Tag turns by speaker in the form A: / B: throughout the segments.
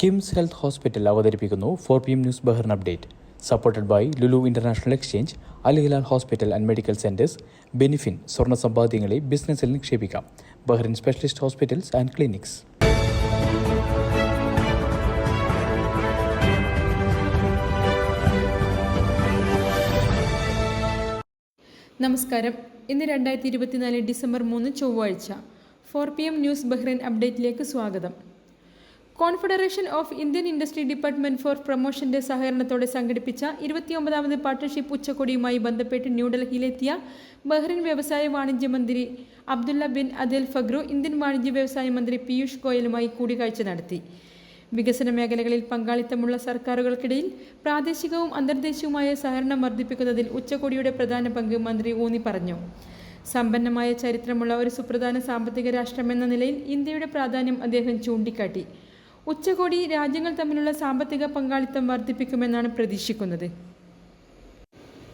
A: KIMS health hospital അവതരിപ്പിക്കുന്നു 4 PM news Bahrain update. Supported by Lulu international exchange, Al Hilal hospital and medical centres, ബെനിഫിൻ. സ്വർണ്ണ സമ്പാദ്യങ്ങളെ ബിസിനസ്സിൽ നിക്ഷേപിക്കാം. Bahrain specialist hospitals and clinics.
B: നമസ്കാരം. ഇന്ന് 2024 ഡിസംബർ 3 ചൊവ്വാഴ്ച. 4 PM ന്യൂസ് ബഹ്റിൻ അപ്ഡേറ്റിലേക്ക് സ്വാഗതം. Confederation of Indian industry department for പ്രൊമോഷന്റെ സഹകരണത്തോടെ സംഘടിപ്പിച്ച 29ാമത് പാർട്ണർഷിപ്പ് ഉച്ചകോടിയുമായി ബന്ധപ്പെട്ട് ന്യൂഡൽഹിയിലെത്തിയ ബഹ്റിൻ വ്യവസായ വാണിജ്യ മന്ത്രി അബ്ദുള്ള ബിൻ അദൽ ഫഗ്രു ഇന്ത്യൻ വാണിജ്യ വ്യവസായ മന്ത്രി പീയൂഷ് ഗോയലുമായി കൂടിക്കാഴ്ച നടത്തി. വികസന മേഖലകളിൽ പങ്കാളിത്തമുള്ള സർക്കാരുകൾക്കിടയിൽ പ്രാദേശികവും അന്തർദേശീയവുമായ സഹകരണം വർദ്ധിപ്പിക്കുന്നതിൽ ഉച്ചകോടിയുടെ പ്രധാന പങ്ക് മന്ത്രി ഊന്നി പറഞ്ഞു. സമ്പന്നമായ ചരിത്രമുള്ള ഒരു സുപ്രധാന സാമ്പത്തിക രാഷ്ട്രമെന്ന നിലയിൽ ഇന്ത്യയുടെ പ്രാധാന്യം അദ്ദേഹം ചൂണ്ടിക്കാട്ടി. ഉച്ചകോടി രാജ്യങ്ങൾ തമ്മിലുള്ള സാമ്പത്തിക പങ്കാളിത്തം വർദ്ധിപ്പിക്കുമെന്നാണ് പ്രതീക്ഷിക്കുന്നത്.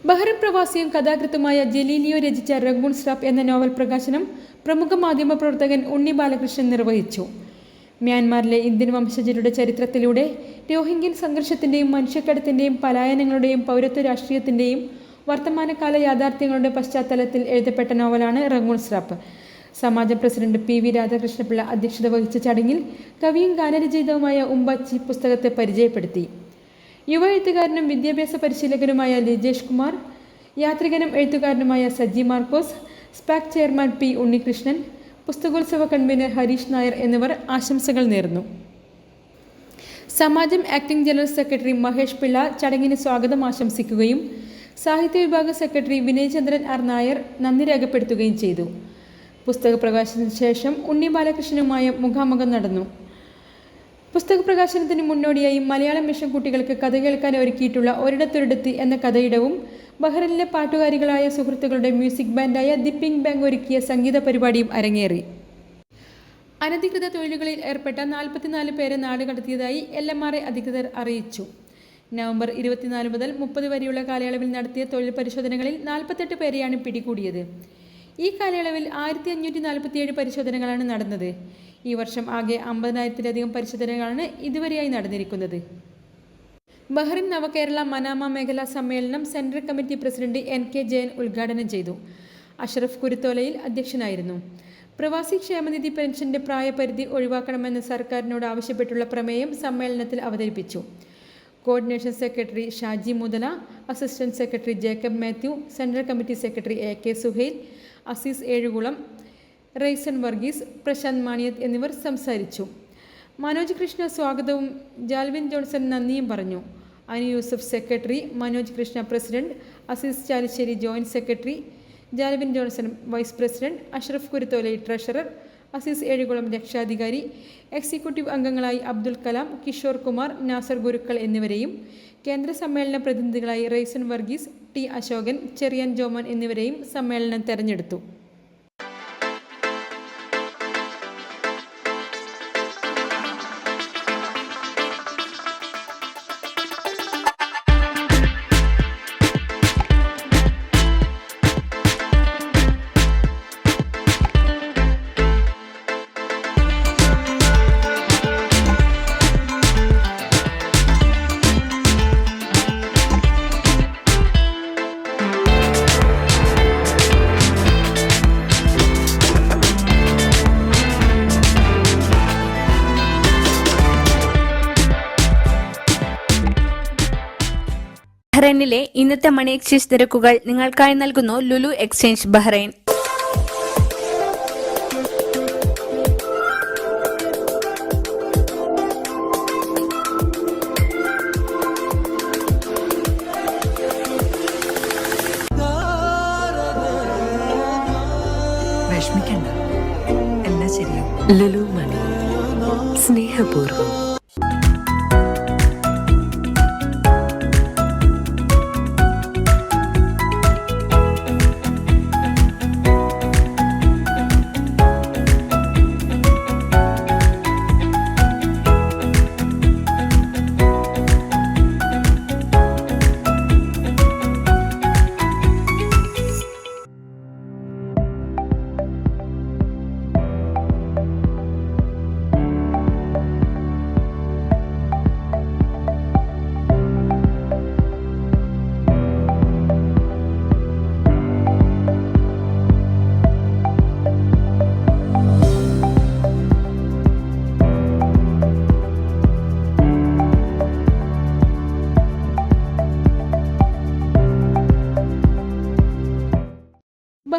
B: ബഹ്റിൻ പ്രവാസിയും കഥാകൃത്തുമായ ജലീലിയോ രചിച്ച റംഗൂൺ സ്രാപ്പ് എന്ന നോവൽ പ്രകാശനം പ്രമുഖ മാധ്യമ പ്രവർത്തകൻ ഉണ്ണി ബാലകൃഷ്ണൻ നിർവഹിച്ചു. മ്യാൻമാറിലെ ഇന്ത്യൻ വംശജരുടെ ചരിത്രത്തിലൂടെ രോഹിംഗ്യൻ സംഘർഷത്തിൻ്റെയും മനുഷ്യക്കടത്തിൻ്റെയും പലായനങ്ങളുടെയും പൗരത്വ രാഷ്ട്രീയത്തിൻ്റെയും വർത്തമാനകാല യാഥാർത്ഥ്യങ്ങളുടെ പശ്ചാത്തലത്തിൽ എഴുതപ്പെട്ട നോവലാണ് റംഗൂൺ സ്രാപ്പ്. സമാജം പ്രസിഡന്റ് PV രാധാകൃഷ്ണപിള്ള അധ്യക്ഷത വഹിച്ച ചടങ്ങിൽ കവിയും ഗാനരചയിതാവുമായ ഉമ്പാച്ചി പുസ്തകത്തെ പരിചയപ്പെടുത്തി. യുവ എഴുത്തുകാരനും വിദ്യാഭ്യാസ പരിശീലകനുമായ ലിജേഷ് കുമാർ, യാത്രികനും എഴുത്തുകാരനുമായ Saji Markose, SPAC chairman P Unnikrishnan, പുസ്തകോത്സവ കൺവീനർ ഹരീഷ് നായർ എന്നിവർ ആശംസകൾ നേർന്നു. Samajam acting general secretary Mahesh Pillai ചടങ്ങിന് സ്വാഗതം ആശംസിക്കുകയും സാഹിത്യ വിഭാഗ സെക്രട്ടറി വിനയചന്ദ്രൻ R നായർ നന്ദി രേഖപ്പെടുത്തുകയും ചെയ്തു. പുസ്തക പ്രകാശനത്തിന് ശേഷം ഉണ്ണി ബാലകൃഷ്ണനുമായ മുഖാമുഖം നടന്നു. പുസ്തക പ്രകാശനത്തിന് മുന്നോടിയായി മലയാളം മിഷൻ കുട്ടികൾക്ക് കഥ കേൾക്കാൻ ഒരുക്കിയിട്ടുള്ള ഒരിടത്തൊരിടത്ത് എന്ന കഥയിടവും ബഹ്റിനിലെ പാട്ടുകാരികളായ സുഹൃത്തുക്കളുടെ മ്യൂസിക് ബാൻഡായ ദി പിങ്ക് ബാങ്ക് ഒരുക്കിയ സംഗീത പരിപാടിയും അരങ്ങേറി. അനധികൃത തൊഴിലുകളിൽ ഏർപ്പെട്ട 44 പേരെ നാടുകടത്തിയതായി LMRA അധികൃതർ അറിയിച്ചു. നവംബർ 24 മുതൽ 30 വരെയുള്ള കാലയളവിൽ നടത്തിയ തൊഴിൽ പരിശോധനകളിൽ 48 പേരെയാണ് പിടികൂടിയത്. ഈ കാലയളവിൽ 1547 പരിശോധനകളാണ് നടന്നത്. ഈ വർഷം ആകെ 50,000-ലധികം പരിശോധനകളാണ് ഇതുവരെയായി നടന്നിരിക്കുന്നത്. ബഹ്റിൻ നവകേരള മനാമ മേഖലാ സമ്മേളനം central committee president NK Jayan ഉദ്ഘാടനം ചെയ്തു. അഷ്റഫ് കുരുത്തോലയിൽ അധ്യക്ഷനായിരുന്നു. പ്രവാസി ക്ഷേമനിധി പെൻഷന്റെ പ്രായപരിധി ഒഴിവാക്കണമെന്ന് സർക്കാരിനോട് ആവശ്യപ്പെട്ടുള്ള പ്രമേയം സമ്മേളനത്തിൽ അവതരിപ്പിച്ചു. Coordination secretary Shaji Muthala, assistant secretary Jacob Mathew, central committee secretary AK Suhail, Azeez Ezhukulam, Raison Varghese, Prashanth Maniyath എന്നിവർ സംസാരിച്ചു. മനോജ് കൃഷ്ണ സ്വാഗതവും ജാൽവിൻ ജോൺസൺ നന്ദിയും പറഞ്ഞു. Anu Yusuf secretary, Manoj Krishna president, Azeez Chalissery joint secretary, Jalvin Johnson vice president, Ashraf Kuruthola treasurer, Azeez Ezhukulam രക്ഷാധികാരി, എക്സിക്യൂട്ടീവ് അംഗങ്ങളായി അബ്ദുൽ കലാം, കിഷോർ കുമാർ, നാസർ ഗുരുക്കൾ എന്നിവരെയും കേന്ദ്ര സമ്മേളന പ്രതിനിധികളായി റെയ്സൺ വർഗീസ്, T അശോകൻ, ചെറിയാൻ ജോമൻ എന്നിവരെയും സമ്മേളനം തെരഞ്ഞെടുത്തു.
C: ബഹ്റൈനിലെ ഇന്നത്തെ മണി എക്സ്ചേഞ്ച് നിരക്കുകൾ നിങ്ങൾക്കായി നൽകുന്നു ലുലു എക്സ്ചേഞ്ച് ബഹ്റൈൻ.
D: വിഷമിക്കണ്ട, എല്ലാം ശരിയാവും. ലുലു മണി, സ്നേഹപൂർവ്വം.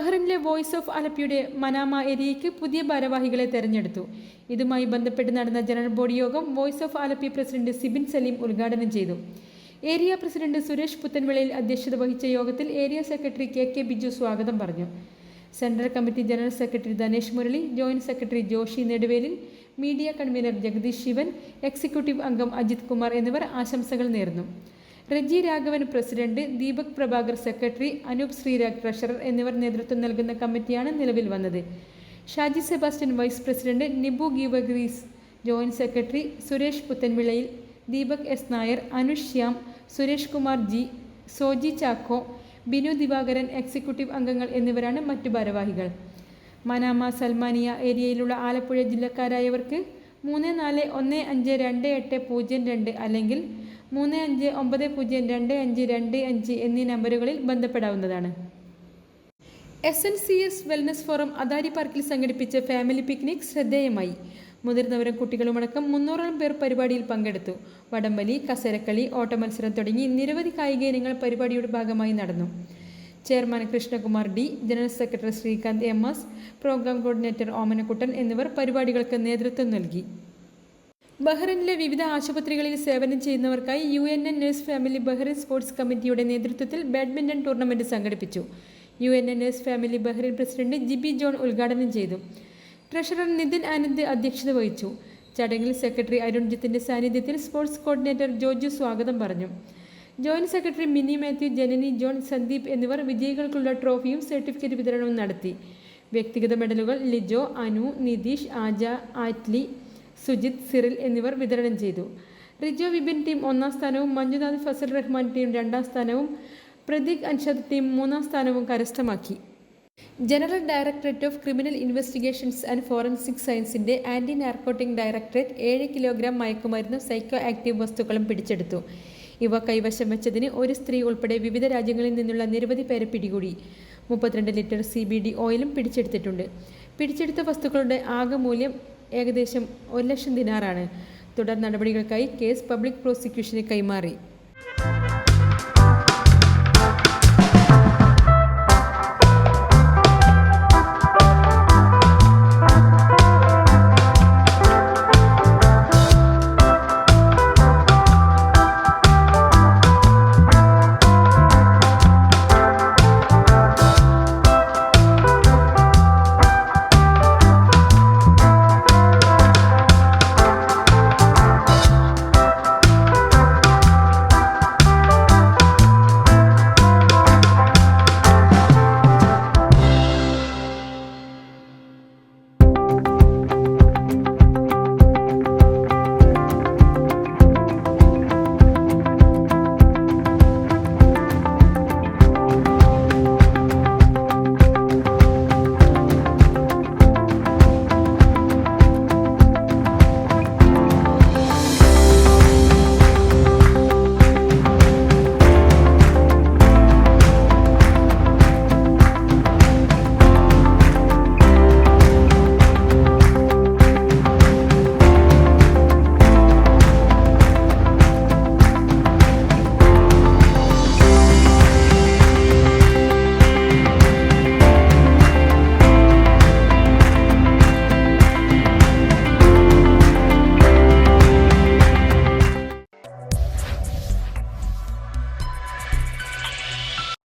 B: ബഹ്റിനിലെ വോയിസ് ഓഫ് ആലപ്പിയുടെ മനാമ ഏരിയയ്ക്ക് പുതിയ ഭാരവാഹികളെ തെരഞ്ഞെടുത്തു. ഇതുമായി ബന്ധപ്പെട്ട് നടന്ന ജനറൽ ബോഡി യോഗം voice of Alleppey president Sibin Saleem ഉദ്ഘാടനം ചെയ്തു. ഏരിയ പ്രസിഡന്റ് സുരേഷ് പുത്തൻവിളയിൽ അധ്യക്ഷത വഹിച്ച യോഗത്തിൽ ഏരിയ സെക്രട്ടറി കെ ബിജു സ്വാഗതം പറഞ്ഞു. Central committee general secretary Dhanesh Murali, joint secretary Joshi Neduvelil, media convener Jagadeesh Sivan, executive അംഗം അജിത് കുമാർ എന്നിവർ ആശംസകൾ നേർന്നു. Reji Raghavan president, Deepak Prabhakar secretary, Anoop Sreerag treasurer എന്നിവർ നേതൃത്വം നൽകുന്ന കമ്മിറ്റിയാണ് നിലവിൽ വന്നത്. Shaji Sebastian vice president, Nibu Geevarghese joint secretary, Suresh Puthenvilayil, Deepak S Nair, Anush Shyam, Suresh Kumar G, Soji Chacko, Binu Divakaran executive അംഗങ്ങൾ എന്നിവരാണ് മറ്റു ഭാരവാഹികൾ. മനാമ സൽമാനിയ ഏരിയയിലുള്ള ആലപ്പുഴ ജില്ലക്കാരായവർക്ക് 34152802 അല്ലെങ്കിൽ 35902525 എന്നീ നമ്പറുകളിൽ ബന്ധപ്പെടാവുന്നതാണ്. SNCS വെൽനസ് ഫോറം അദാരി പാർക്കിൽ സംഘടിപ്പിച്ച ഫാമിലി പിക്നിക് ശ്രദ്ധേയമായി. മുതിർന്നവരും കുട്ടികളുമടക്കം 300ഓളം പേർ പരിപാടിയിൽ പങ്കെടുത്തു. വടംവലി, കസരക്കളി, ഓട്ടമത്സരം തുടങ്ങി നിരവധി കായിക ഇനങ്ങൾ പരിപാടിയുടെ ഭാഗമായി നടന്നു. Chairman Krishnakumar D, general secretary Srikanth MS, programme coordinator Omanakkuttan എന്നിവർ പരിപാടികൾക്ക് നേതൃത്വം നൽകി. ബഹ്റിനിലെ വിവിധ ആശുപത്രികളിൽ സേവനം ചെയ്യുന്നവർക്കായി UNN nurse family Bahrain sports കമ്മിറ്റിയുടെ നേതൃത്വത്തിൽ ബാഡ്മിന്റൺ ടൂർണമെന്റ് സംഘടിപ്പിച്ചു. UNN nurse family Bahrain president Jibi John ഉദ്ഘാടനം ചെയ്തു. ട്രഷറർ നിതിൻ ആനന്ദ് അധ്യക്ഷത വഹിച്ചു. ചടങ്ങിൽ സെക്രട്ടറി അരുൺജിത്തിന്റെ സാന്നിധ്യത്തിൽ സ്പോർട്സ് കോർഡിനേറ്റർ ജോജു സ്വാഗതം പറഞ്ഞു. ജോയിന്റ് സെക്രട്ടറി മിനി മാത്യു, ജനനി ജോൺ, സന്ദീപ് എന്നിവർ വിജയികൾക്കുള്ള ട്രോഫിയും സർട്ടിഫിക്കറ്റ് വിതരണവും നടത്തി. വ്യക്തിഗത മെഡലുകൾ ലിജോ, അനു, നിതീഷ്, ആജ, ആറ്റ്ലി, സുജിത്, സിറിൽ എന്നിവർ വിതരണം ചെയ്തു. റിജോ വിപിൻ ടീം 1ാം സ്ഥാനവും മഞ്ജുനാഥ് ഫസൽ റഹ്മാൻ ടീം 2ാം സ്ഥാനവും പ്രതീക് അൻഷദ് ടീം 3ാം സ്ഥാനവും കരസ്ഥമാക്കി. General directorate of criminal investigations and forensic സയൻസിന്റെ ആന്റി നാർക്കോട്ടിക് ഡയറക്ടറേറ്റ് 7 കിലോഗ്രാം മയക്കുമരുന്നും സൈക്കോ ആക്റ്റീവ് വസ്തുക്കളും പിടിച്ചെടുത്തു. ഇവ കൈവശം വെച്ചതിന് ഒരു സ്ത്രീ ഉൾപ്പെടെ വിവിധ രാജ്യങ്ങളിൽ നിന്നുള്ള നിരവധി പേരെ പിടികൂടി. 32 ലിറ്റർ CBD ഓയിലും പിടിച്ചെടുത്തിട്ടുണ്ട്. പിടിച്ചെടുത്ത വസ്തുക്കളുടെ ആകെ മൂല്യം ഏകദേശം 1,00,000 ദിനാറാണ്. തുടർ നടപടികൾക്കായി കേസ് പബ്ലിക് പ്രോസിക്യൂഷന് കൈമാറി.